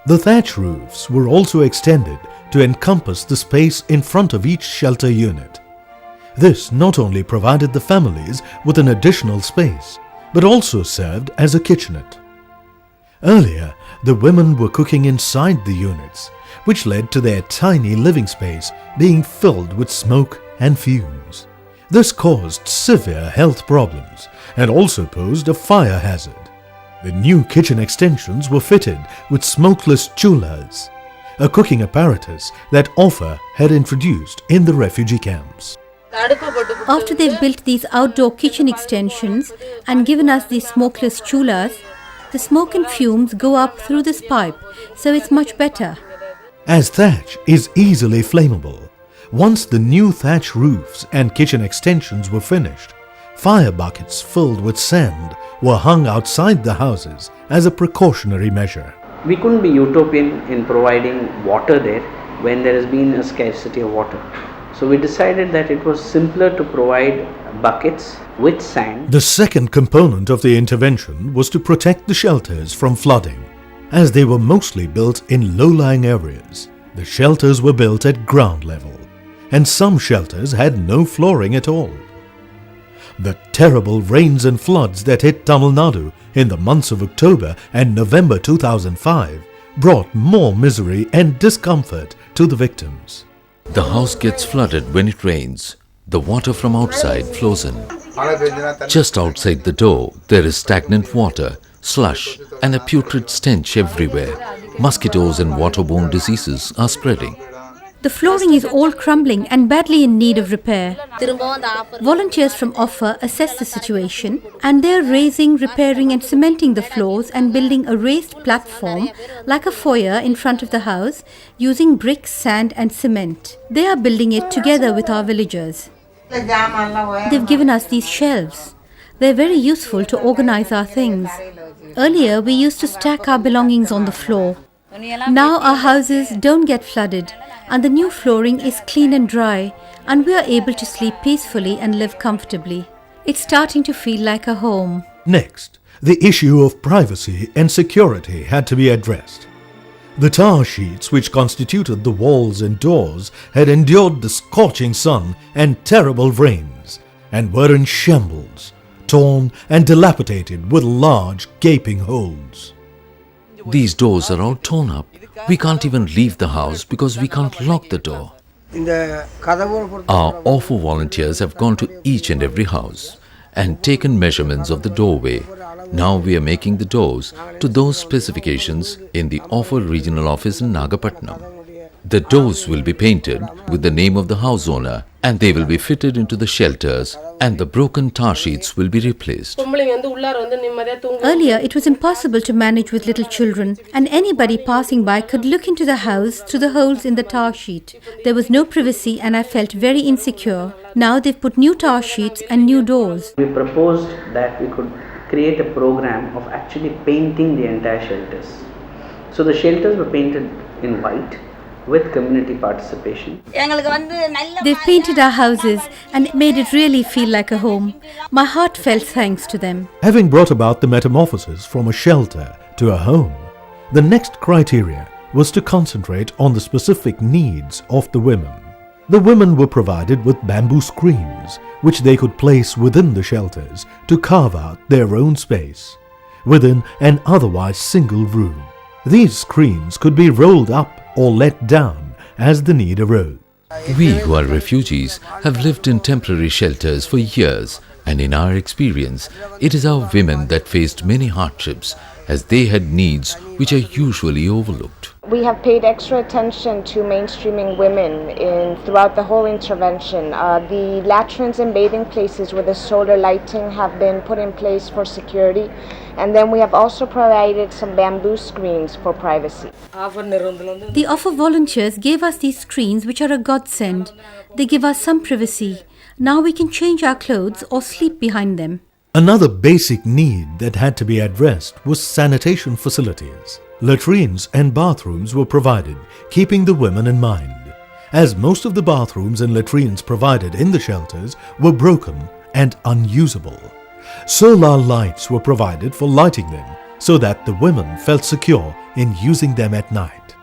The thatch roofs were also extended to encompass the space in front of each shelter unit. This not only provided the families with an additional space, but also served as a kitchenette. Earlier, the women were cooking inside the units, which led to their tiny living space being filled with smoke and fumes. This caused severe health problems and also posed a fire hazard. The new kitchen extensions were fitted with smokeless chulhas, a cooking apparatus that OFFA had introduced in the refugee camps. After they've built these outdoor kitchen extensions and given us these smokeless chulhas, the smoke and fumes go up through this pipe, so it's much better. As thatch is easily flammable, once the new thatch roofs and kitchen extensions were finished, fire buckets filled with sand were hung outside the houses as a precautionary measure. We couldn't be utopian in providing water there when there has been a scarcity of water. So we decided that it was simpler to provide buckets with sand. The second component of the intervention was to protect the shelters from flooding. As they were mostly built in low-lying areas, the shelters were built at ground level, and some shelters had no flooring at all. The terrible rains and floods that hit Tamil Nadu in the months of October and November 2005 brought more misery and discomfort to the victims. The house gets flooded when it rains. The water from outside flows in. Just outside the door, there is stagnant water, slush, and a putrid stench everywhere. Mosquitoes and waterborne diseases are spreading. The flooring is all crumbling and badly in need of repair. Volunteers from OFFA assess the situation and they are raising, repairing and cementing the floors and building a raised platform like a foyer in front of the house using bricks, sand and cement. They are building it together with our villagers. They've given us these shelves. They're very useful to organize our things. Earlier we used to stack our belongings on the floor. Now our houses don't get flooded and the new flooring is clean and dry and we are able to sleep peacefully and live comfortably. It's starting to feel like a home. Next, the issue of privacy and security had to be addressed. The tar sheets which constituted the walls and doors had endured the scorching sun and terrible rains and were in shambles, torn and dilapidated with large gaping holes. These doors are all torn up. We can't even leave the house because we can't lock the door. Our OFFA volunteers have gone to each and every house and taken measurements of the doorway. Now we are making the doors to those specifications in the OFFA regional office in Nagapattinam. The doors will be painted with the name of the house owner and they will be fitted into the shelters and the broken tar sheets will be replaced. Earlier, it was impossible to manage with little children and anybody passing by could look into the house through the holes in the tar sheet. There was no privacy and I felt very insecure. Now they've put new tar sheets and new doors. We proposed that we could create a program of actually painting the entire shelters. So the shelters were painted in white with community participation. They've painted our houses and made it really feel like a home. My heart felt thanks to them. Having brought about the metamorphosis from a shelter to a home, the next criteria was to concentrate on the specific needs of the women. The women were provided with bamboo screens which they could place within the shelters to carve out their own space within an otherwise single room. These screens could be rolled up or let down as the need arose. We who are refugees have lived in temporary shelters for years and in our experience, it is our women that faced many hardships as they had needs which are usually overlooked. We have paid extra attention to mainstreaming women throughout the whole intervention. The latrines and bathing places with the solar lighting have been put in place for security, and then we have also provided some bamboo screens for privacy. The OFFA volunteers gave us these screens which are a godsend. They give us some privacy. Now we can change our clothes or sleep behind them. Another basic need that had to be addressed was sanitation facilities. Latrines and bathrooms were provided, keeping the women in mind, as most of the bathrooms and latrines provided in the shelters were broken and unusable. Solar lights were provided for lighting them so that the women felt secure in using them at night.